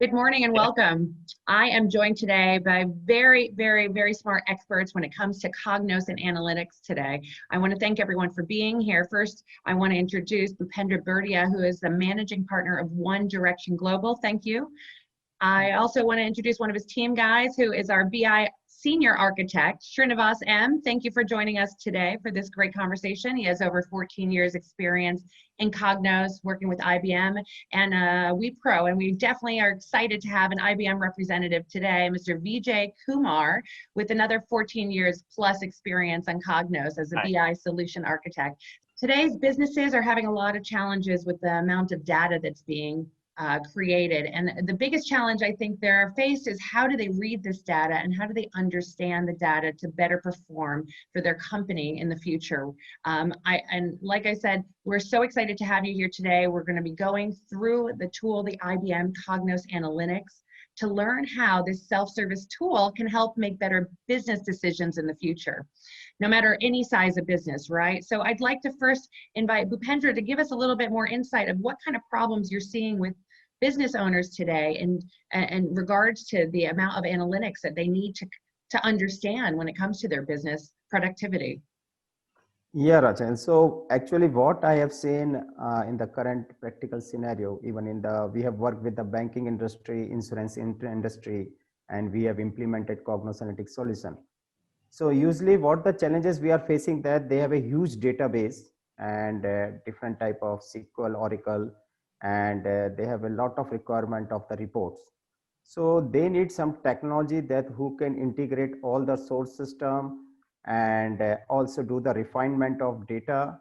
Good morning and welcome. I am joined today by very smart experts when it comes to Cognos and analytics today. I want to thank everyone for being here. First, I want to introduce Bhupendra Bhatia, who is the managing partner of One Direction Global. Thank you. I also want to introduce one of his team guys, who is our BI senior architect, Srinivas M. Thank you for joining us today for this great conversation. He has over 14 years experience in Cognos, working with IBM and Wipro, and we definitely are excited to have an IBM representative today, Mr. Vijay Kumar, with another 14 years plus experience on Cognos as a BI solution architect. Today's businesses are having a lot of challenges with the amount of data that's being created. And the biggest challenge I think they're faced is how do they read this data and how do they understand the data to better perform for their company in the future. And like I said, we're so excited to have you here today. We're going to be going through the tool, the IBM Cognos Analytics, to learn how this self-service tool can help make better business decisions in the future, no matter any size of business, right? So I'd like to first invite Bhupendra to give us a little bit more insight of what kind of problems you're seeing with business owners today in regards to the amount of analytics that they need to understand when it comes to their business productivity. Yeah, Rachan. So actually what I have seen in the current practical scenario, even we have worked with the banking industry, insurance industry, and we have implemented Cognos Analytics solution. So usually what the challenges we are facing that they have a huge database and different type of SQL, Oracle, and they have a lot of requirement of the reports. So they need some technology that who can integrate all the source system and also do the refinement of data,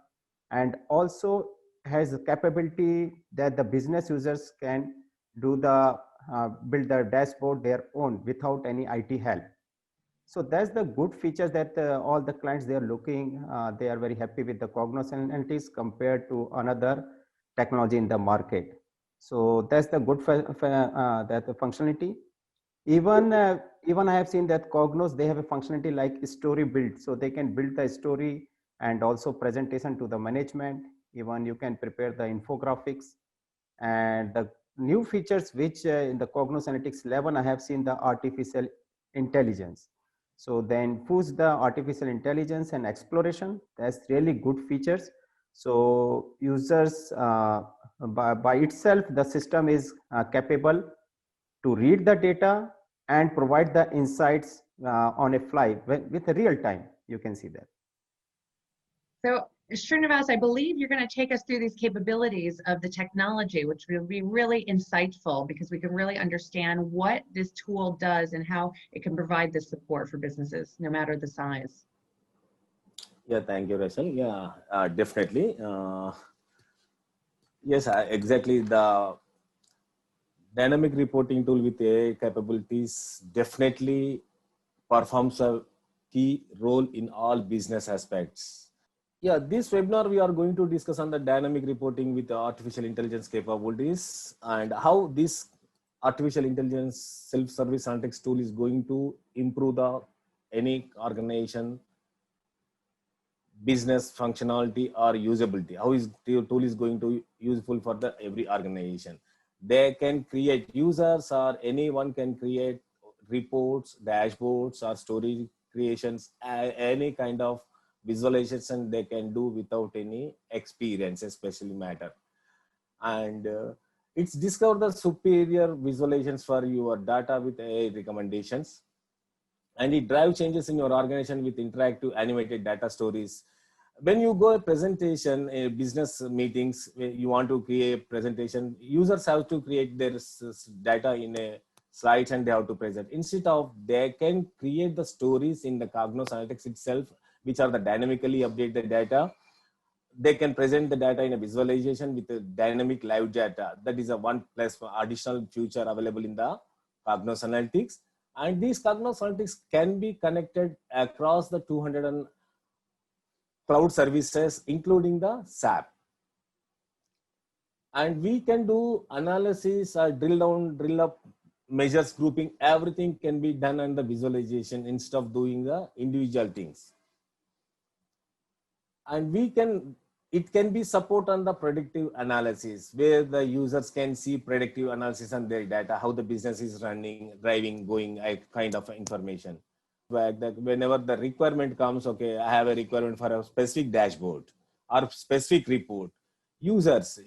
and also has a capability that the business users can do the build the dashboard their own without any IT help. So that's the good features that all the clients they are looking, they are very happy with the Cognos Analytics compared to another technology in the market. So that's the good that the functionality. Even I have seen that Cognos, they have a functionality like story build, so they can build the story and also presentation to the management. Even you can prepare the infographics, and the new features which in the Cognos Analytics 11 I have seen the artificial intelligence. So then push the artificial intelligence and exploration. That's really good features. So users by itself, the system is capable to read the data and provide the insights on a fly with a real time. You can see that. So Srinivas, I believe you're going to take us through these capabilities of the technology, which will be really insightful because we can really understand what this tool does and how it can provide this support for businesses, no matter the size. Yeah, thank you, Rachel. Yeah, definitely. Yes, exactly. The dynamic reporting tool with AI capabilities definitely performs a key role in all business aspects. Yeah, this webinar we are going to discuss on the dynamic reporting with the artificial intelligence capabilities and how this artificial intelligence self-service analytics tool is going to improve any organization business functionality or usability. How is the tool is going to useful for every organization. They can create users or anyone can create reports, dashboards or story creations, any kind of visualization they can do without any experience, especially matter. And it's discover the superior visualizations for your data with AI recommendations. And it drives changes in your organization with interactive animated data stories. When you go a presentation, business meetings, you want to create a presentation, users have to create their data in a slides and they have to present. Instead of, they can create the stories in the Cognos Analytics itself, which are the dynamically updated data. They can present the data in a visualization with a dynamic live data. That is a one plus additional feature available in the Cognos Analytics. And these Cognos Analytics can be connected across the 200 cloud services, including the SAP. And we can do analysis or drill down, drill up, measures, grouping, everything can be done on the visualization instead of doing the individual things. And we can it can be support on the predictive analysis where the users can see predictive analysis on their data, how the business is running, driving, going, kind of information. That whenever the requirement comes, okay, I have a requirement for a specific dashboard or specific report, users,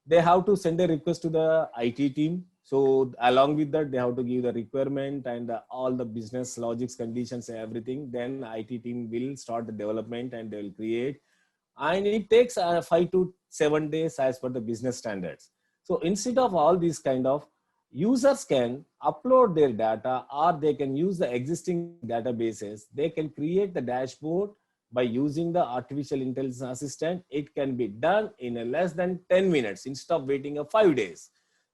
they have to send a request to the IT team. So along with that, they have to give the requirement and all the business logics, conditions, everything. Then IT team will start the development and they will create. And it takes 5 to 7 days as per the business standards. So instead of all these kind of, users can upload their data or they can use the existing databases. They can create the dashboard by using the artificial intelligence assistant. It can be done in a less than 10 minutes instead of waiting 5 days.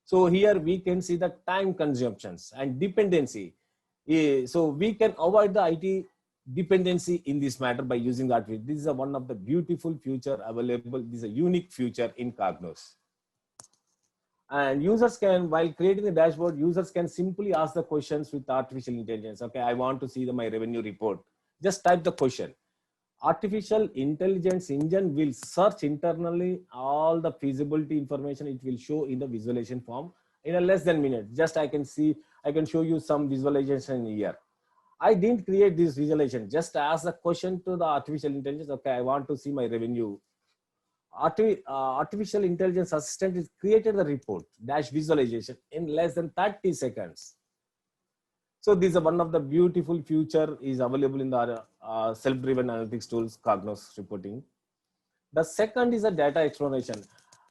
So here we can see the time consumptions and dependency. So we can avoid the IT dependency in this matter by using that. This is one of the beautiful future available. This is a unique feature in Cognos. And users can, while creating the dashboard, users can simply ask the questions with artificial intelligence. Okay, I want to see my revenue report. Just type the question. Artificial intelligence engine will search internally all the feasibility information. It will show in the visualization form in a less than a minute. Just I can show you some visualization here. I didn't create this visualization. Just ask the question to the artificial intelligence. Okay, I want to see my revenue. Artificial intelligence assistant is created the report dash visualization in less than 30 seconds. So this is one of the beautiful future is available in the self-driven analytics tools, Cognos reporting. The second is a data exploration.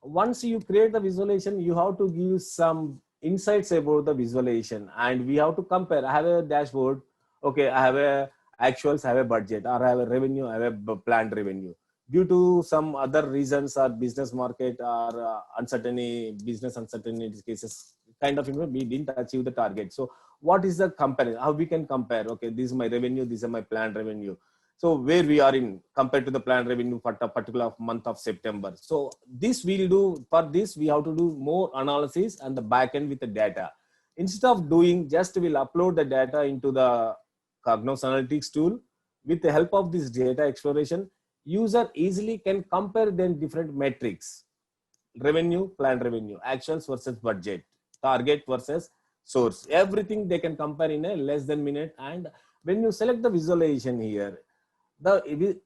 Once you create the visualization, you have to give some insights about the visualization, and we have to compare. I have a dashboard. Okay, I have a actuals, I have a budget, or I have a revenue, I have a planned revenue. Due to some other reasons or business market or uncertainty, business uncertainty cases, kind of, we didn't achieve the target. So what is the comparison? How we can compare? Okay, this is my revenue, this is my planned revenue. So where we are in compared to the planned revenue for a particular month of September. So this we'll do, for this we have to do more analysis and the backend with the data. Instead of doing, just we'll upload the data into the Cognos Analytics tool. With the help of this data exploration, user easily can compare then different metrics: revenue, planned revenue, actuals versus budget, target versus source. Everything they can compare in a less than minute. And when you select the visualization here, the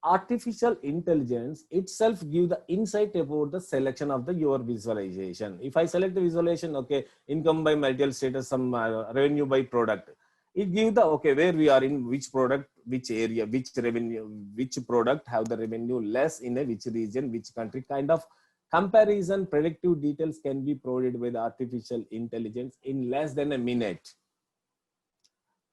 artificial intelligence itself give the insight about the selection of your visualization. If I select the visualization, okay, income by marital status, some revenue by product, it gives the, okay, where we are in which product, which area, which revenue, which product have the revenue less in a which region, which country. Kind of comparison predictive details can be provided by the artificial intelligence in less than a minute.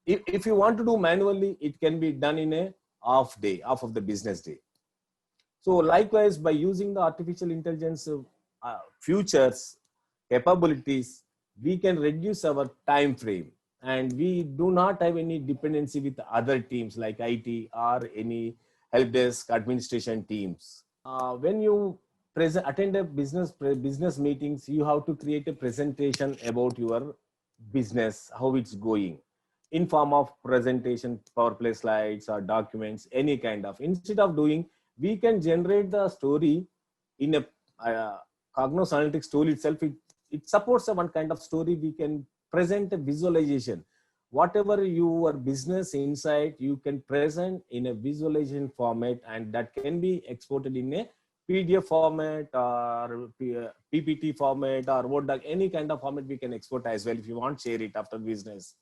If you want to do manually, it can be done in a half day, half of the business day. So likewise, by using the artificial intelligence features, capabilities, we can reduce our time frame, and we do not have any dependency with other teams like IT or any help desk administration teams. When you attend a business meetings, you have to create a presentation about your business, how it's going, in form of presentation, PowerPoint slides or documents, any kind of. Instead of doing, we can generate the story in a Cognos Analytics tool itself. It supports one kind of story. We can present a visualization. Whatever your business insight, you can present in a visualization format, and that can be exported in a PDF format or PPT format or Word doc, any kind of format we can export as well if you want, share it after business.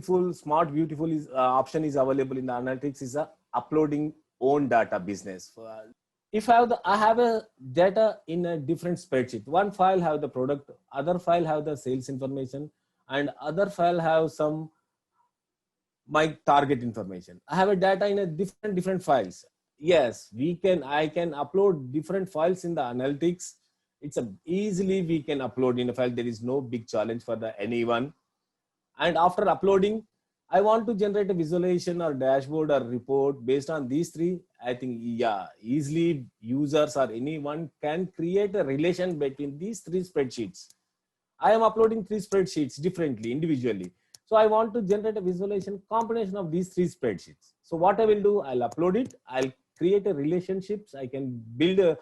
Smart, beautiful option is available in the analytics is uploading own data business. If I have a data in a different spreadsheet, one file have the product, other file have the sales information, and other file have some my target information. I have a data in a different files. Yes, I can upload different files in the analytics. It's easily we can upload in a file. There is no big challenge for anyone. And after uploading, I want to generate a visualization or dashboard or report based on these three. I think, yeah, easily users or anyone can create a relation between these three spreadsheets. I am uploading 3 spreadsheets differently, individually. So I want to generate a visualization combination of these 3 spreadsheets. So what I will do, I'll upload it. I'll create a relationships. I can build a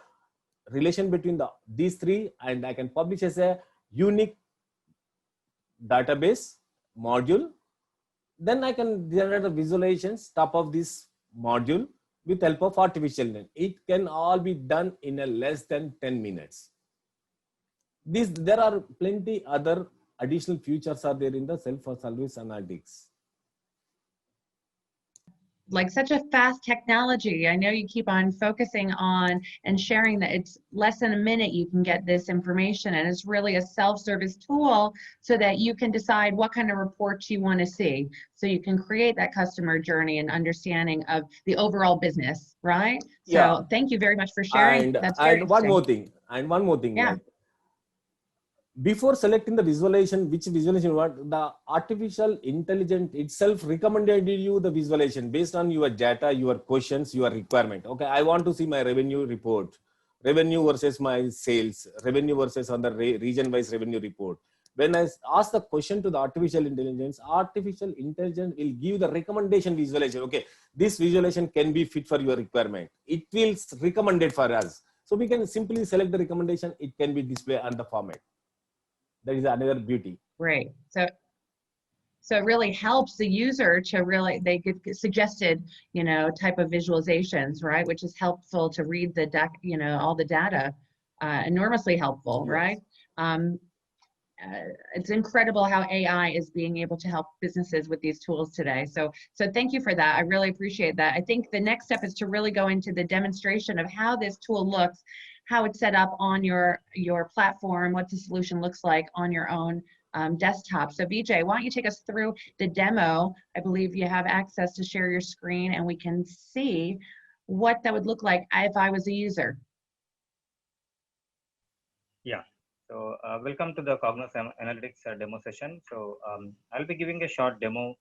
relation between these three, and I can publish as a unique database module. Then I can generate the visualizations top of this module with help of artificial intelligence. It can all be done in a less than 10 minutes. There are plenty other additional features are there in the self-service analytics. Like such a fast technology. I know you keep on focusing on and sharing that it's less than a minute you can get this information, and it's really a self-service tool so that you can decide what kind of reports you want to see. So you can create that customer journey and understanding of the overall business, right? Yeah. So thank you very much for sharing. And, That's very one more interesting. thing, Yeah. like, before selecting the visualization, which visualization you want, the artificial intelligence itself recommended you the visualization based on your data, your questions, your requirement. Okay, I want to see my revenue report, revenue versus my sales, revenue versus on the region-wise revenue report. When I ask the question to the artificial intelligence will give the recommendation visualization. Okay, this visualization can be fit for your requirement. It will recommend it for us. So we can simply select the recommendation. It can be displayed on the format. That is another beauty. Great. So it really helps the user to really, they get suggested, type of visualizations, right? Which is helpful to read the deck, all the data, enormously helpful, Yes. right? It's incredible how AI is being able to help businesses with these tools today. So thank you for that. I really appreciate that. I think the next step is to really go into the demonstration of how this tool looks, how it's set up on your platform, what the solution looks like on your own desktop. So Vijay, why don't you take us through the demo? I believe you have access to share your screen and we can see what that would look like if I was a user. Yeah. So welcome to the Cognos Analytics demo session. So I'll be giving a short demo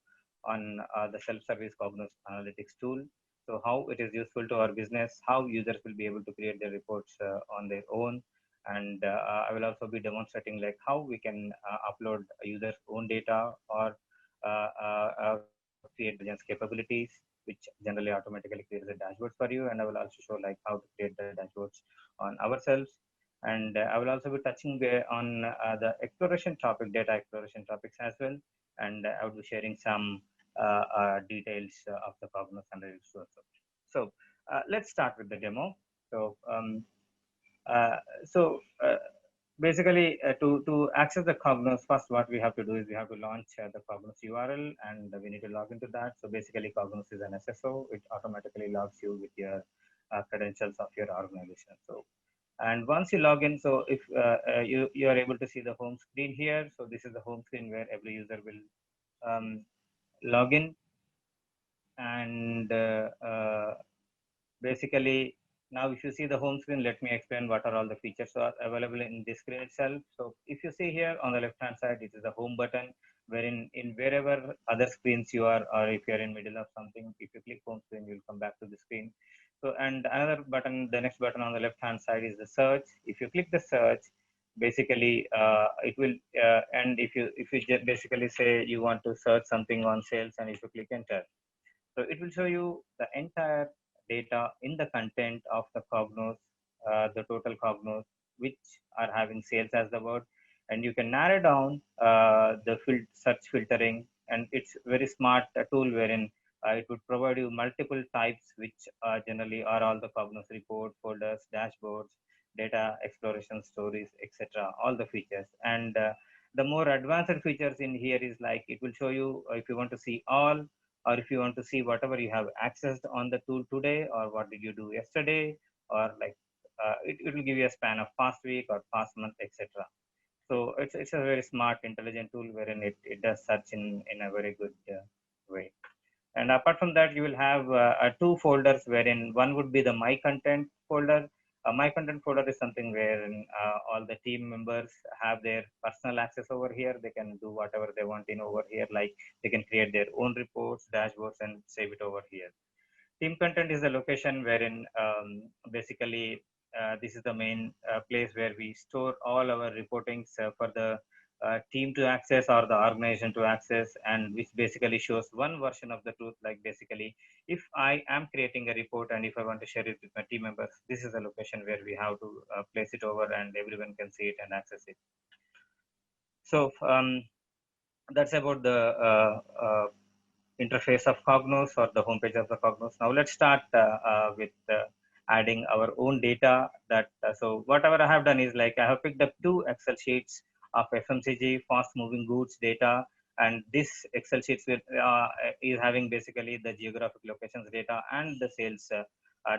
on the self-service Cognos Analytics tool. So how it is useful to our business, how users will be able to create their reports on their own. And I will also be demonstrating like how we can upload a user's own data or create intelligence capabilities, which generally automatically creates the dashboards for you. And I will also show like how to create the dashboards on ourselves. And I will also be touching on the exploration topic, data exploration topics as well. And I will be sharing some details of the Cognos Analytics also. So let's start with the demo. So basically, to access the Cognos, first what we have to do is we have to launch the Cognos URL, and we need to log into that. So basically, Cognos is an SSO, which automatically logs you with your credentials of your organization. So, and once you log in, so if you are able to see the home screen here. So this is the home screen where every user will log in, and basically, now if you see the home screen, let me explain what are all the features are available in this screen itself. So if you see here on the left hand side, it is the home button, wherein in wherever other screens you are, or if you're in middle of something, if you click home screen, you'll come back to the screen. So, and another button, the next button on the left hand side is the search. If you click the search, basically it will and if you basically say you want to search something on sales, and if you click enter, so it will show you the entire data in the content of the Cognos, the total Cognos, which are having sales as the word, and you can narrow down the search filtering, and it's very smart tool wherein it would provide you multiple types, which generally are all the Cognos report, folders, dashboards, data exploration, stories, etc. All the features, and the more advanced features in here is like it will show you if you want to see all, or if you want to see whatever you have accessed on the tool today, or what did you do yesterday, or like it will give you a span of past week or past month, etc. So it's a very smart, intelligent tool wherein it does search in a very good way. And apart from that, you will have two folders wherein one would be the My Content folder. My Content folder is something where all the team members have their personal access over here. They can do whatever they want in over here, like they can create their own reports, dashboards, and save it over here. Team Content is the location wherein basically this is the main place where we store all our reportings for the team to access or the organization to access, and which basically shows one version of the truth. Like basically, if I am creating a report and if I want to share it with my team members, this is a location where we have to place it over and everyone can see it and access it. So that's about the interface of Cognos or the homepage of the Cognos. Now let's start with adding our own data. That so whatever I have done is like I have picked up 2 Excel sheets of FMCG fast moving goods data, and this Excel sheets will, is having basically the geographic locations data and the sales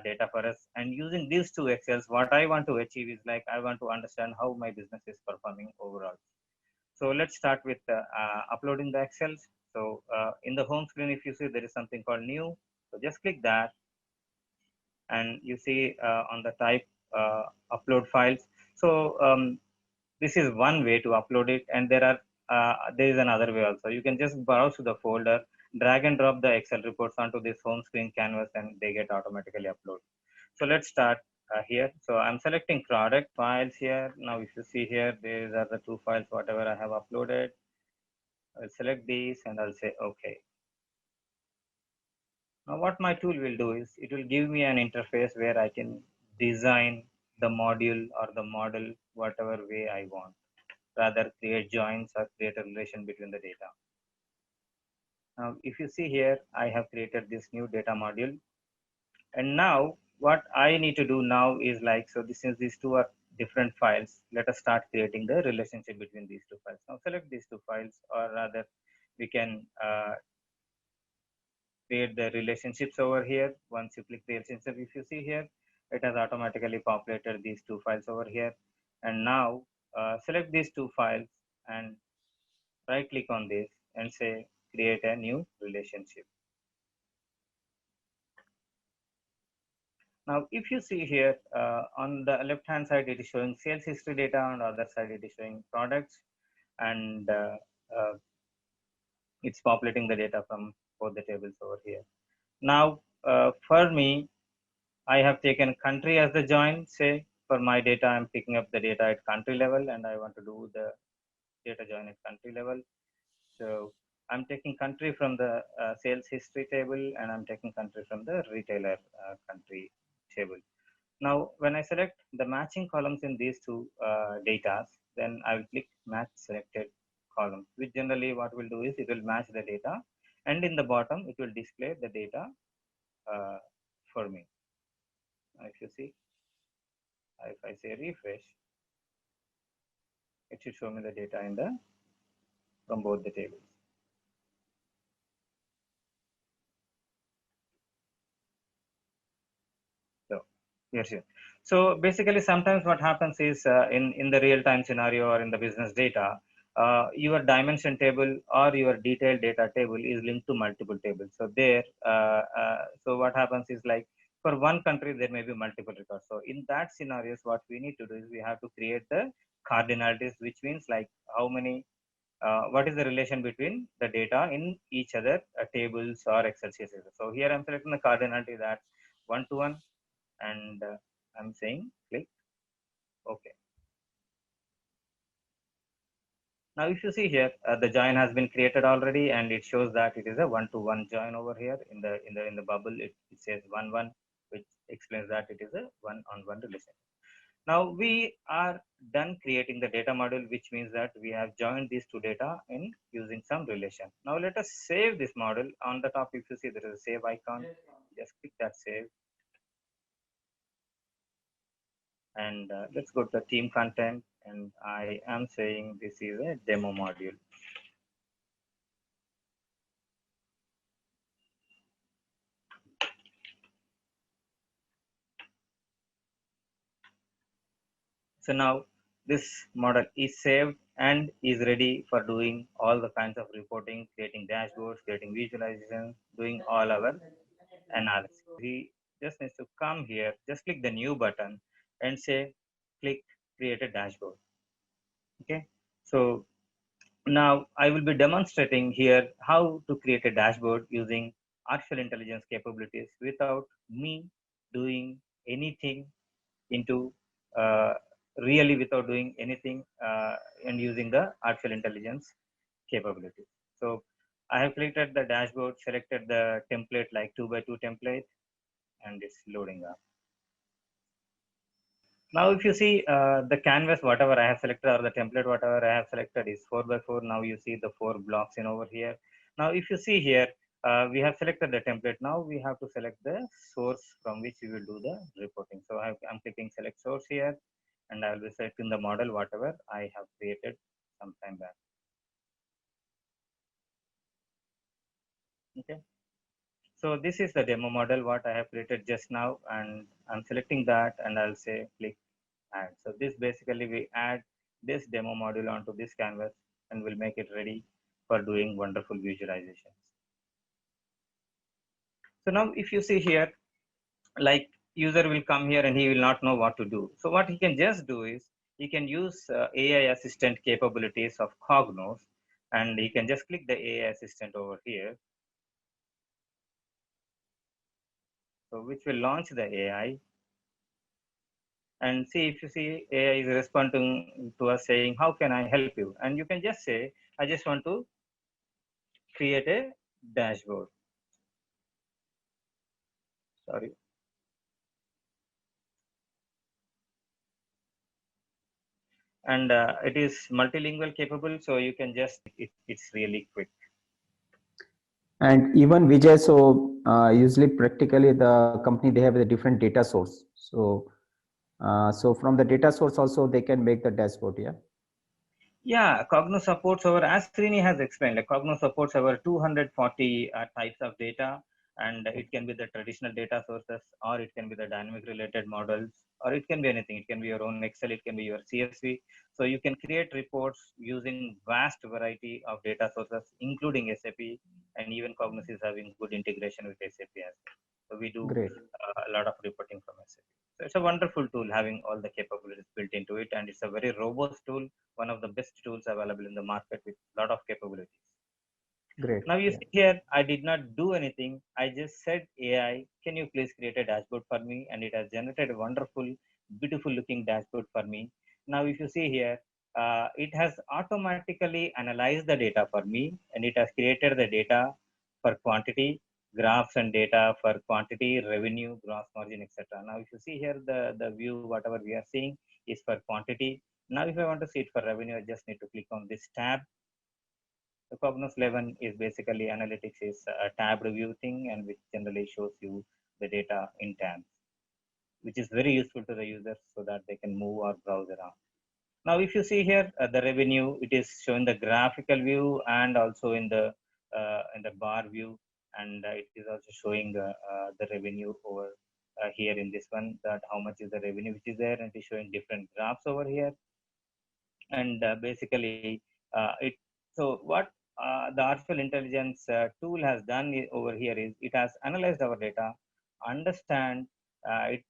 data for us. And using these 2 Excels, what I want to achieve is like I want to understand how my business is performing overall. So let's start with uploading the Excels. So in the home screen, if you see there is something called new, so just click that, and you see on the type upload files. So this is one way to upload it, and there is another way also. You can just browse to the folder, drag and drop the Excel reports onto this home screen canvas, and they get automatically uploaded. So let's start here. So I'm selecting product files here. Now if you see here, these are the 2 files whatever I have uploaded. I'll select these and I'll say okay. Now what my tool will do is it will give me an interface where I can design the module or the model whatever way I want, rather create joins or create a relation between the data. Now if you see here, I have created this new data module, and now what I need to do now is like, so this, since these 2 are different files, let us start creating the relationship between these 2 files. Now select these 2 files, or rather we can create the relationships over here. Once you click the relationship, if you see here, it has automatically populated these 2 files over here. And now select these 2 files and right click on this and say create a new relationship. Now if you see here on the left hand side, it is showing sales history data, on the other side it is showing products, and it's populating the data from both the tables over here. Now for me, I have taken country as the join. Say for my data, I'm picking up the data at country level, and I want to do the data join at country level. So I'm taking country from the sales history table, and I'm taking country from the retailer country table. Now, when I select the matching columns in these 2 data, then I will click match selected columns, which generally what will do is it will match the data, and in the bottom it will display the data for me. If you see, if I say refresh, it should show me the data in the from both the tables. So yes, yes. So basically, sometimes what happens is in the real time scenario or in the business data, your dimension table or your detailed data table is linked to multiple tables. So there, so what happens is like for one country there may be multiple records. So in that scenarios, what we need to do is we have to create the cardinalities, which means like how many. What is the relation between the data in each other tables or Excel sheets. So here I'm selecting the cardinality that 1 to 1, and I'm saying click OK. Now if you see here, the join has been created already, and it shows that it is a 1-to-1 join over here in the bubble. It says 1-1, which explains that it is a one-on-one relation. Now we are done creating the data model, which means that we have joined these 2 data in using some relation. Now let us save this model. On the top, if you see there is a save icon, just click that save. And let's go to team content, and I am saying this is a demo module. So now this model is saved and is ready for doing all the kinds of reporting, creating dashboards, creating visualizations, doing all our analysis. We just needs to come here, just click the new button and say click create a dashboard. Okay, so now I will be demonstrating here how to create a dashboard using artificial intelligence capabilities without me doing anything into really without doing anything and using the artificial intelligence capability. So I have created the dashboard, selected the template like 2x2 template, and it's loading up. Now, if you see the canvas, whatever I have selected, or the template, whatever I have selected is 4x4. Now you see the 4 blocks in over here. Now, if you see here, we have selected the template. Now we have to select the source from which we will do the reporting. So I'm clicking select source here, and I will be selecting the model, whatever I have created some time back. Okay. So this is the demo model what I have created just now, and I'm selecting that, and I'll say click add. So this basically we add this demo module onto this canvas and we'll make it ready for doing wonderful visualizations. So now if you see here, like user will come here and he will not know what to do. So what he can just do is he can use AI assistant capabilities of Cognos, and he can just click the AI assistant over here. So which will launch the AI, and see if you see AI is responding to us saying, how can I help you? And you can just say, I just want to create a dashboard. Sorry. And it is multilingual capable, so you can just, it's really quick. And even Vijay, so usually practically the company, they have a different data source. So, so from the data source also they can make the dashboard, yeah? Yeah, Cognos supports over, as Srini has explained, like Cognos supports over 240 types of data, and it can be the traditional data sources, or it can be the dynamic related models, or it can be anything. It can be your own Excel, it can be your CSV. So you can create reports using vast variety of data sources, including SAP, and even Cognos is having good integration with SAP as well. So we do Great. a lot of reporting from SAP. So it's a wonderful tool having all the capabilities built into it, and it's a very robust tool, one of the best tools available in the market with a lot of capabilities. Great. Now you Yeah. see here, I did not do anything. I just said, AI, can you please create a dashboard for me? And it has generated a wonderful, beautiful looking dashboard for me. Now, if you see here, it has automatically analyzed the data for me, and it has created the data for quantity, graphs and data for quantity, revenue, gross margin, etc. Now, if you see here, the view, whatever we are seeing is for quantity. Now, if I want to see it for revenue, I just need to click on this tab. The Cognos 11 is basically analytics is a tabbed view thing, and which generally shows you the data in tabs, which is very useful to the users so that they can move or browse around. Now, if you see here, the revenue, it is showing the graphical view and also in the bar view, and it is also showing the revenue over here in this one, that how much is the revenue which is there, and it is showing different graphs over here. And basically, it so what the artificial intelligence tool has done over here is it has analyzed our data, understand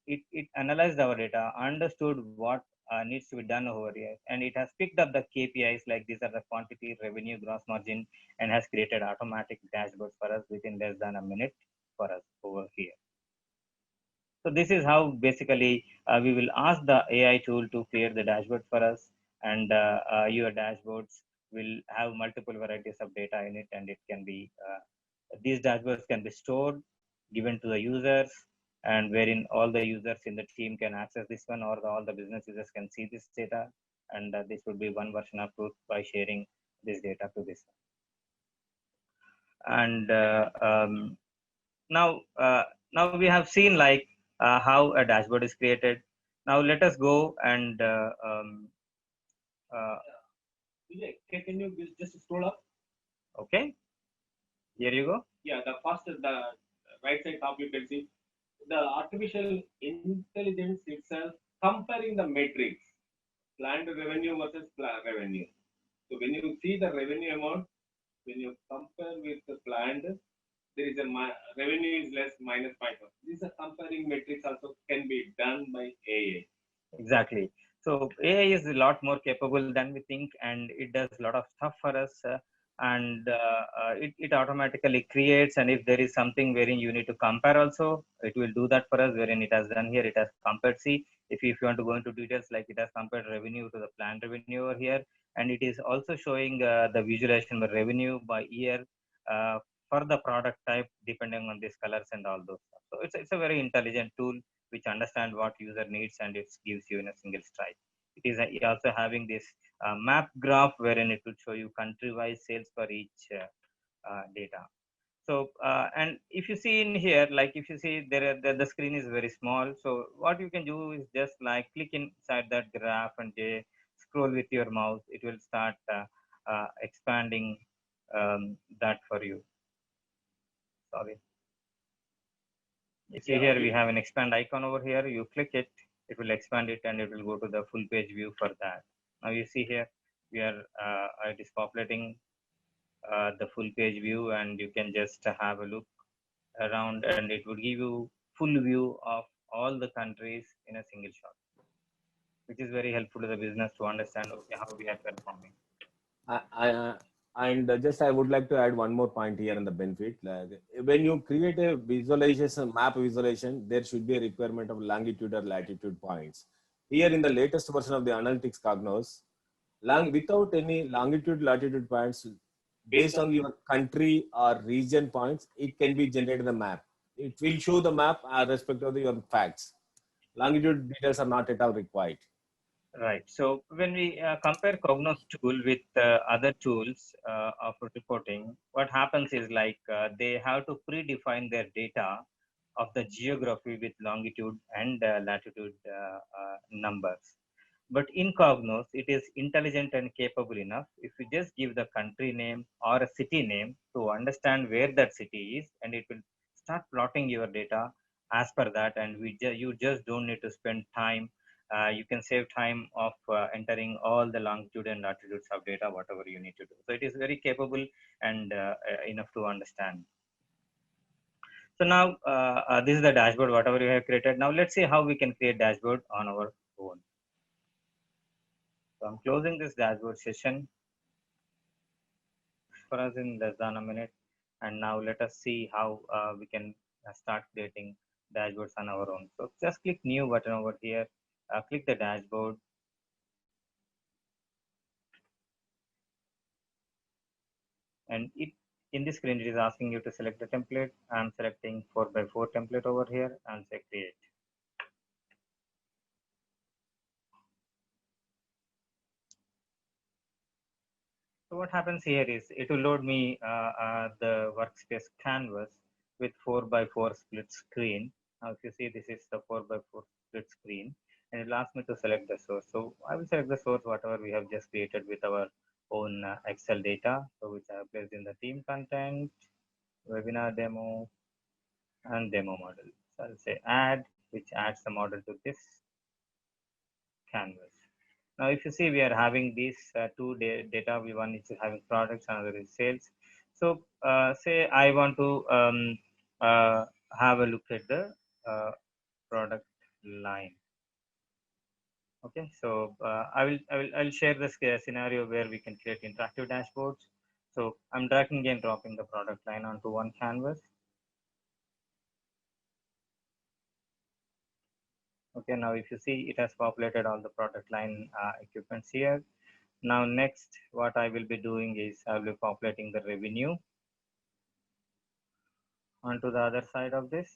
it analyzed our data, understood what needs to be done over here, and it has picked up the KPIs like these are the quantity, revenue, gross margin, and has created automatic dashboards for us within less than a minute for us over here. So this is how basically we will ask the AI tool to create the dashboard for us, and your dashboards will have multiple varieties of data in it, and it can be these dashboards can be stored, given to the users, and wherein all the users in the team can access this one, or all the business users can see this data, and this would be one version of truth by sharing this data to this one. And now we have seen like how a dashboard is created. Now let us go and Vijay, can you just scroll up? okay, here you go. Yeah, the first, the right side top, you can see the artificial intelligence itself comparing the metrics, planned revenue versus planned revenue. So when you see the revenue amount, when you compare with the planned, there is a revenue is less minus 5. These are comparing metrics also can be done by AI. Exactly. So AI is a lot more capable than we think, and it does a lot of stuff for us. and it automatically creates, and if there is something wherein you need to compare also, it will do that for us, wherein it has done here, it has compared. See, if you want to go into details, like it has compared revenue to the planned revenue over here, and it is also showing the visualization by revenue by year for the product type depending on these colors and all those stuff. So it's a very intelligent tool which understands what user needs, and it gives you in a single strike. It is also having this map graph wherein it will show you country-wise sales for each data. So and if you see in here, like if you see there, the screen is very small. So what you can do is just like click inside that graph and scroll with your mouse. It will start expanding that for you. Sorry. You see here we have an expand icon over here. You click it, it will expand it, and it will go to the full page view for that. Now you see here we are it is populating the full page view, and you can just have a look around, and it will give you full view of all the countries in a single shot, which is very helpful to the business to understand, okay, how we are performing. And just I would like to add one more point here in the benefit. Like when you create a visualization, map visualization, there should be a requirement of longitude or latitude points. Here in the latest version of the Analytics Cognos, without any longitude, latitude points, based on your country or region points, it can be generated the map. It will show the map respect of your facts. Longitude details are not at all required. Right. So when we compare Cognos tool with other tools of reporting, what happens is like they have to predefine their data of the geography with longitude and latitude numbers. But in Cognos, it is intelligent and capable enough. If you just give the country name or a city name to understand where that city is, and it will start plotting your data as per that. And you just don't need to spend time. You can save time of entering all the longitude and latitudes of data, whatever you need to do. So it is very capable and enough to understand. So now this is the dashboard, whatever you have created. Now let's see how we can create dashboard on our own. So I'm closing this dashboard session for us in less than a minute. And now let us see how we can start creating dashboards on our own. So just click new button over here, click the dashboard. And in this screen, it is asking you to select the template. I'm selecting 4x4 template over here and say create. So what happens here is it will load me the workspace canvas with 4x4 split screen. Now, if you see, this is the 4x4 split screen, and it will ask me to select the source. So I will select the source, whatever we have just created with our own Excel data, so which I have placed in the team content, webinar demo, and demo model. So I'll say add, which adds the model to this canvas. Now, if you see, we are having these two data. One is having products, another is sales. So, say I want to have a look at the product line. Okay, so I'll share this scenario where we can create interactive dashboards. So I'm dragging and dropping the product line onto one canvas. Okay, now if you see, it has populated all the product line equipments here. Now next, what I will be doing is I will be populating the revenue onto the other side of this.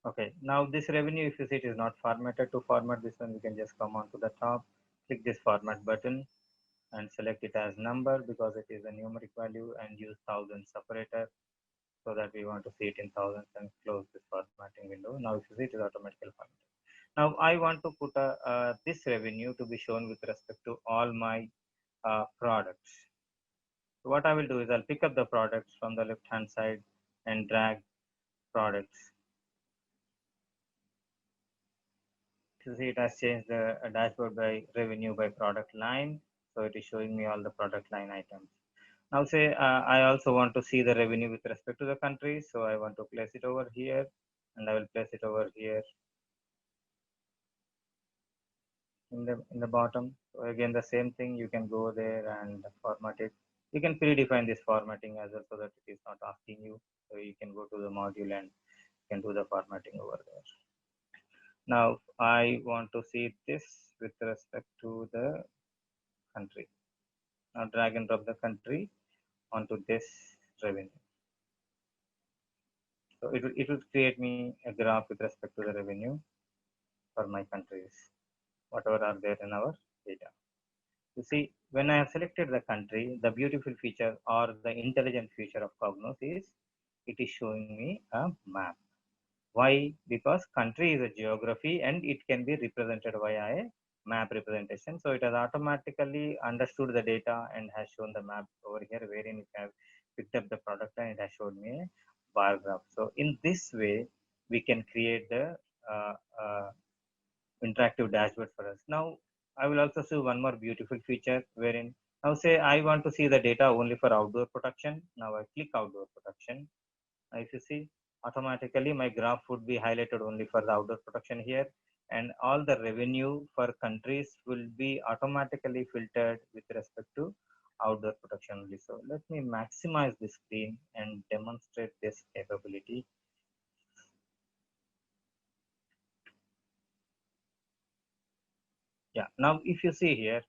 Okay, now this revenue, if you see, it is not formatted. To format this one, we can just come on to the top, click this format button and select it as number because it is a numeric value, and use 1000 separator so that we want to see it in thousands, and close this formatting window. Now if you see, it is automatically formatted. Now I want to put this revenue to be shown with respect to all my products. So what I will do is I'll pick up the products from the left hand side and drag products. You see, it has changed the dashboard by revenue by product line. So it is showing me all the product line items. Now say I also want to see the revenue with respect to the country. So I want to place it over here, and I will place it over here. in the bottom. So again, the same thing, you can go there and format it. You can predefine this formatting as well so that it is not asking you. So you can go to the module and you can do the formatting over there. Now I want to see this with respect to the country. Now drag and drop the country onto this revenue. So it will create me a graph with respect to the revenue for my countries, whatever are there in our data. You see, when I have selected the country, the beautiful feature or the intelligent feature of Cognos is it is showing me a map. Why? Because country is a geography and it can be represented via a map representation. So it has automatically understood the data and has shown the map over here, wherein it have picked up the product and it has showed me a bar graph. So in this way, we can create the uh, uh, interactive dashboard for us. Now, I will also see one more beautiful feature wherein now say I want to see the data only for outdoor production. Now I click outdoor production. Now if you see, automatically my graph would be highlighted only for the outdoor production here, and all the revenue for countries will be automatically filtered with respect to outdoor production only. So let me maximize the screen and demonstrate this capability. Yeah, now if you see here,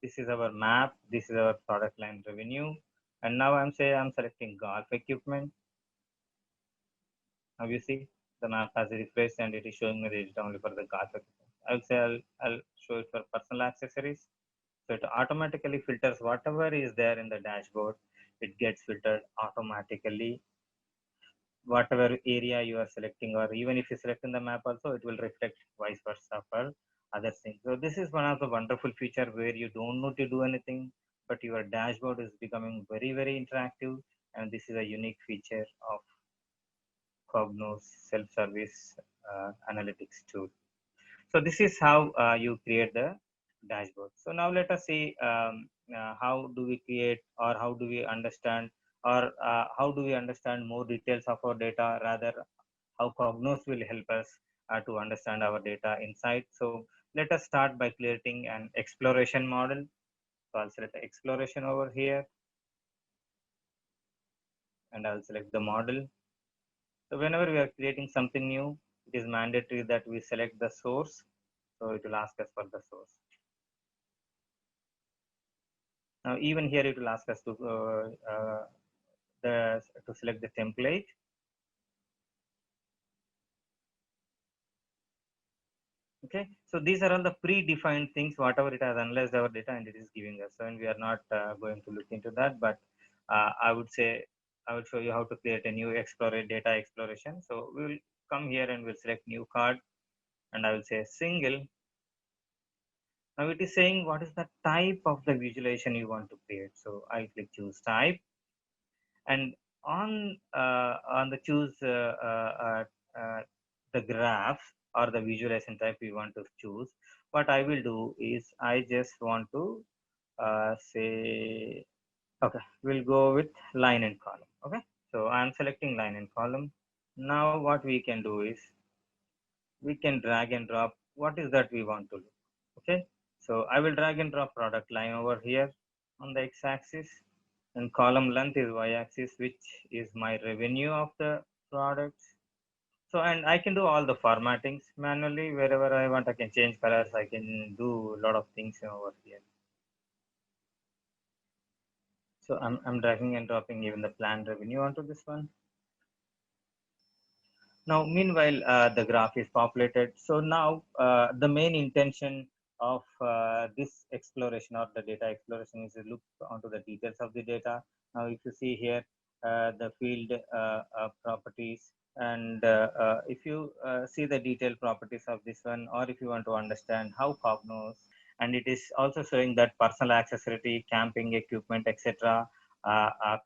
this is our map, this is our product line revenue, and now I'm selecting golf equipment. Now you see the map has refreshed and it is showing me the data only for the golf equipment. I'll say I'll show it for personal accessories. So it automatically filters whatever is there in the dashboard. It gets filtered automatically. Whatever area you are selecting, or even if you select in the map also, it will reflect vice versa for other things. So this is one of the wonderful feature where you don't need to do anything, but your dashboard is becoming very, very interactive. And this is a unique feature of Cognos self-service analytics tool. So this is how you create the dashboard. So now let us see how do we create, or how do we understand, or how do we understand more details of our data, rather how Cognos will help us to understand our data inside. So let us start by creating an exploration model. So I'll select the exploration over here and I'll select the model. So whenever we are creating something new, it is mandatory that we select the source. So it will ask us for the source. Now even here it will ask us to select the template. Okay, so these are all the predefined things, whatever it has analyzed our data and it is giving us. So, and we are not going to look into that, but I would say I will show you how to create a new data exploration. So we will come here and we'll select new card, and I will say single. Now it is saying what is the type of the visualization you want to create. So I click choose type, and on the choose the graph or the visualization type we want to choose, what I will do is I just want to say, okay, we'll go with line and column. Okay, so I'm selecting line and column. Now what we can do is we can drag and drop what is that we want to look. Okay, so I will drag and drop product line over here on the x-axis, and column length is y-axis, which is my revenue of the products. So, and I can do all the formattings manually wherever I want. I can change colors, I can do a lot of things over here. So I'm dragging and dropping even the planned revenue onto this one. Now, meanwhile, the graph is populated. So now the main intention of this exploration or the data exploration is to look onto the details of the data. Now, if you see here, the field properties, and if you see the detailed properties of this one, or if you want to understand how Cognos, and it is also showing that personal accessory, camping equipment, etc.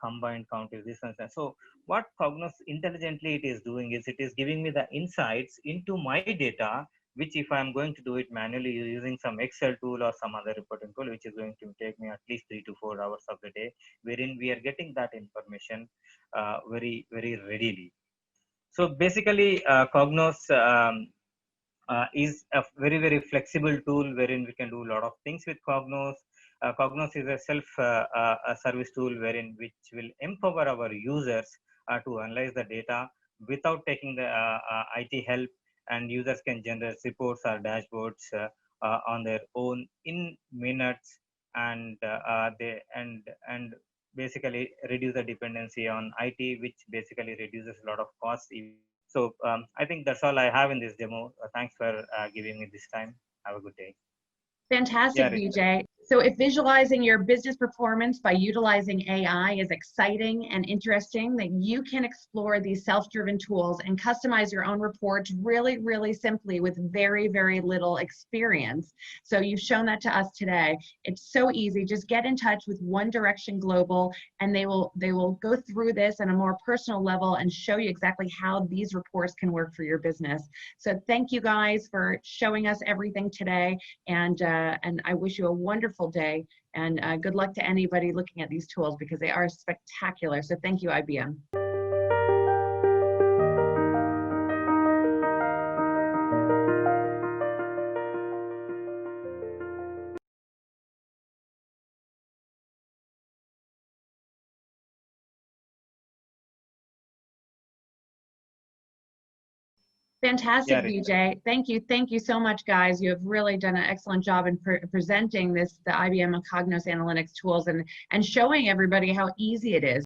Combined count is this one. So what Cognos intelligently it is doing is it is giving me the insights into my data, which if I'm going to do it manually using some Excel tool or some other reporting tool, which is going to take me at least 3 to 4 hours of the day, wherein we are getting that information very, very readily. So basically, Cognos is a very, very flexible tool wherein we can do a lot of things with Cognos. Cognos is a self-service tool wherein which will empower our users to analyze the data without taking the IT help, and users can generate reports or dashboards on their own in minutes, and and basically reduce the dependency on IT, which basically reduces a lot of costs. So I think that's all I have in this demo. Thanks for giving me this time. Have a good day. Fantastic, Yeah, Vijay. So if visualizing your business performance by utilizing AI is exciting and interesting, then you can explore these self-driven tools and customize your own reports really, really simply with very, very little experience. So you've shown that to us today. It's so easy. Just get in touch with One Direction Global, and they will go through this on a more personal level and show you exactly how these reports can work for your business. So thank you guys for showing us everything today, and I wish you a wonderful day, and good luck to anybody looking at these tools because they are spectacular. So thank you, IBM. Fantastic, Vijay. Thank you. Thank you so much, guys. You have really done an excellent job in presenting the IBM Cognos Analytics tools and showing everybody how easy it is.